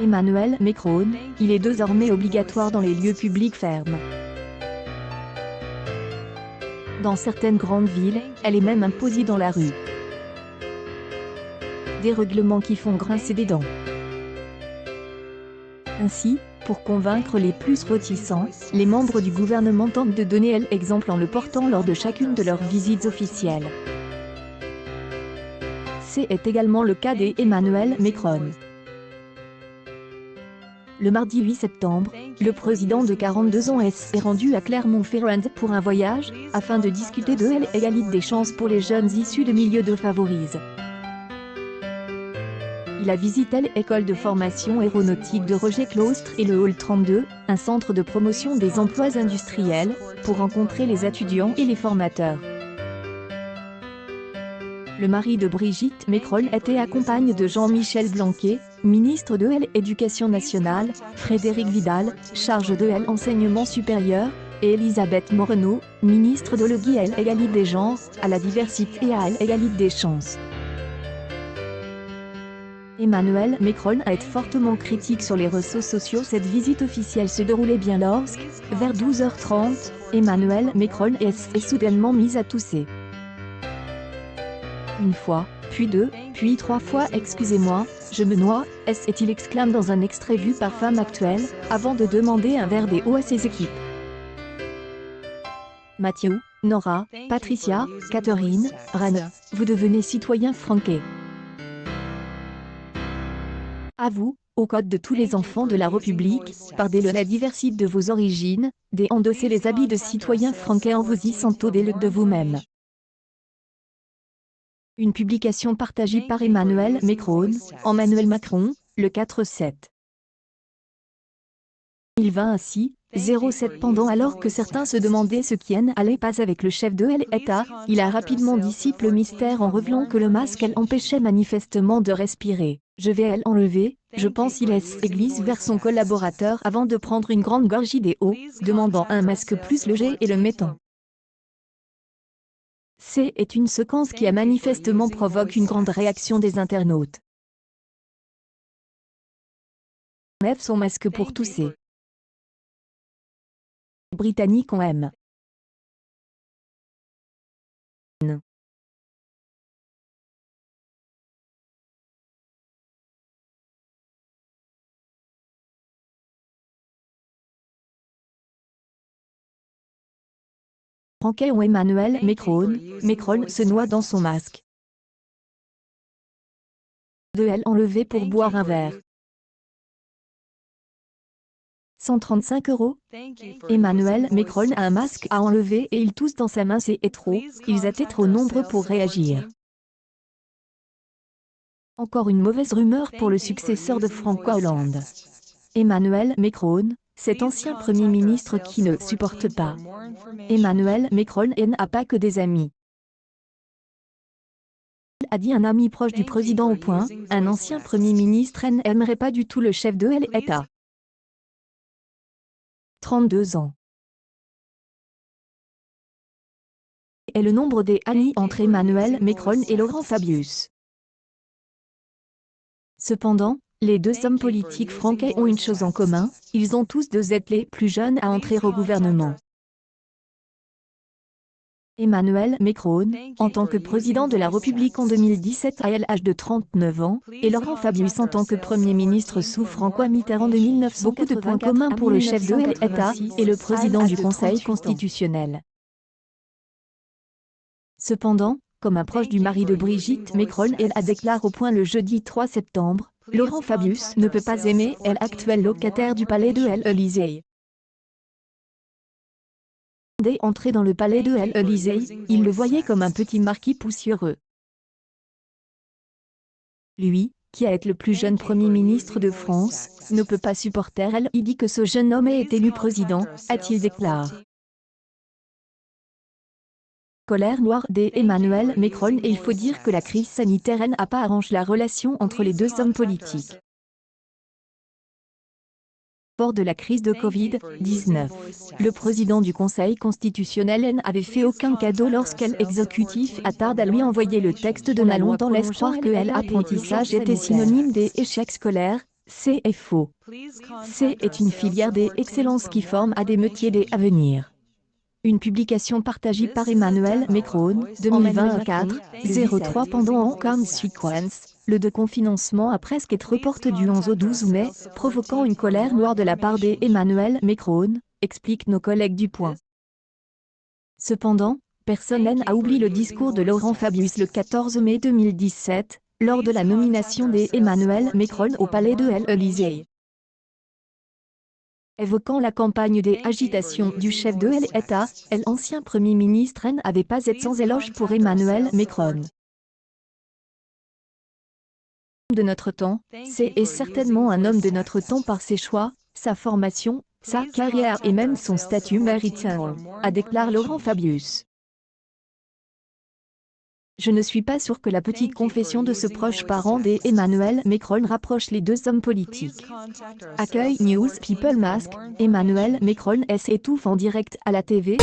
Emmanuel Macron, il est désormais obligatoire dans les lieux publics fermes. Dans certaines grandes villes, elle est même imposée dans la rue. Des règlements qui font grincer des dents. Ainsi, pour convaincre les plus réticents, les membres du gouvernement tentent de donner l'exemple en le portant lors de chacune de leurs visites officielles. C'est également le cas d'Emmanuel Macron. Le mardi 8 septembre, le président de 42 ans est rendu à Clermont-Ferrand pour un voyage, afin de discuter de l'égalité des chances pour les jeunes issus de milieux défavorisés. Il a visité l'école de formation aéronautique de Roger Claustre et le Hall 32, un centre de promotion des emplois industriels, pour rencontrer les étudiants et les formateurs. Le mari de Brigitte Macron était accompagné de Jean-Michel Blanquer, ministre de l'Éducation nationale, Frédérique Vidal, charge de l'enseignement supérieur, et Elisabeth Moreno, ministre de l'égalité des genres, à la diversité et à l'égalité des chances. Emmanuel Macron a été fortement critique sur les réseaux sociaux. Cette visite officielle se déroulait bien lorsque, vers 12h30, Emmanuel Macron est soudainement mis à tousser. Une fois, puis deux, puis trois fois. Excusez-moi, je me noie, est-il exclame dans un extrait vu par Femme Actuelle, avant de demander un verre d'eau à ses équipes. Mathieu, Nora, Patricia, Catherine, Rane, vous devenez citoyen français. À vous, au code de tous les enfants de la République, par-delà la diversité de vos origines, d'endosser les habits de citoyen français en vous y sentant de vous-même. Une publication partagée par Emmanuel Macron, Emmanuel Macron, le 4-7. Il vint ainsi, 07 pendant alors que certains se demandaient ce qui allait passer avec le chef de l'État, il a rapidement dissipé le mystère en révélant que le masque empêchait manifestement de respirer. Je vais l'enlever, je pense il glisse vers son collaborateur avant de prendre une grande gorgée d'eau, demandant un masque plus léger et le mettant. C'est une séquence qui a manifestement provoqué une grande réaction des internautes. Enlève son masque pour tousser. Britanniques on aime. Français ou Emmanuel Macron se noie dans son masque. Enlevé pour boire un verre. 135 €. Emmanuel Macron a un masque à enlever et il tousse dans sa main. C'est trop, ils étaient trop nombreux pour réagir. Encore une mauvaise rumeur pour le successeur de François Hollande. Emmanuel Macron, cet ancien Premier ministre qui ne supporte pas. Emmanuel Macron n'a pas que des amis. A dit un ami proche du président au point, un ancien Premier ministre n'aimerait pas du tout le chef de l'État. 32 ans. Et le nombre des amis entre Emmanuel Macron et Laurent Fabius. Cependant, les deux hommes politiques français ont une chose en commun, ils ont tous deux été les plus jeunes à entrer au gouvernement. Emmanuel Macron, en tant que président de la République en 2017 à l'âge de 39 ans, et Laurent Fabius en tant que Premier ministre sous François Mitterrand en 2009. Beaucoup de points communs pour le chef de l'État et le président du Conseil constitutionnel. Cependant, comme un proche du mari de Brigitte Macron a déclaré au point le jeudi 3 septembre, Laurent Fabius ne peut pas aimer l'actuel locataire du palais de l'Élysée. Dès entré dans le palais de l'Élysée, il le voyait comme un petit marquis poussiéreux. Lui, qui est le plus jeune Premier ministre de France, ne peut pas supporter il dit que ce jeune homme est élu président, a-t-il déclaré. Colère noire d'Emmanuel Macron et il faut dire que la crise sanitaire n'a pas arrangé la relation entre les deux hommes politiques. Lors de la crise de Covid-19, le président du Conseil constitutionnel n'avait fait aucun cadeau lorsqu'elle exécutif a tardé à lui envoyer le texte de la loi dans l'espoir que l'apprentissage était synonyme d'échec scolaire, C'est faux. C est une filière des excellences qui forme à des métiers des à venir. Une publication partagée par Emmanuel Macron, 2024-03 pendant en Consequence, le de confinancement a presque été reporté du 11 au 12 mai, provoquant une colère noire de la part d'Emmanuel Macron, expliquent nos collègues du Point. Cependant, personne n'a oublié le discours de Laurent Fabius le 14 mai 2017, lors de la nomination d'Emmanuel Macron au palais de l'Élysée. Évoquant la campagne des agitations du chef de l'État, l'ancien Premier ministre n'avait pas été sans éloge pour Emmanuel Macron. De notre temps, c'est certainement un homme de notre temps par ses choix, sa formation, sa carrière et même son statut marital, a déclaré Laurent Fabius. Je ne suis pas sûr que la petite confession de ce proche parent d'Emmanuel Macron rapproche les deux hommes politiques. Accueil News People Mask, Emmanuel Macron s'étouffe en direct à la TV.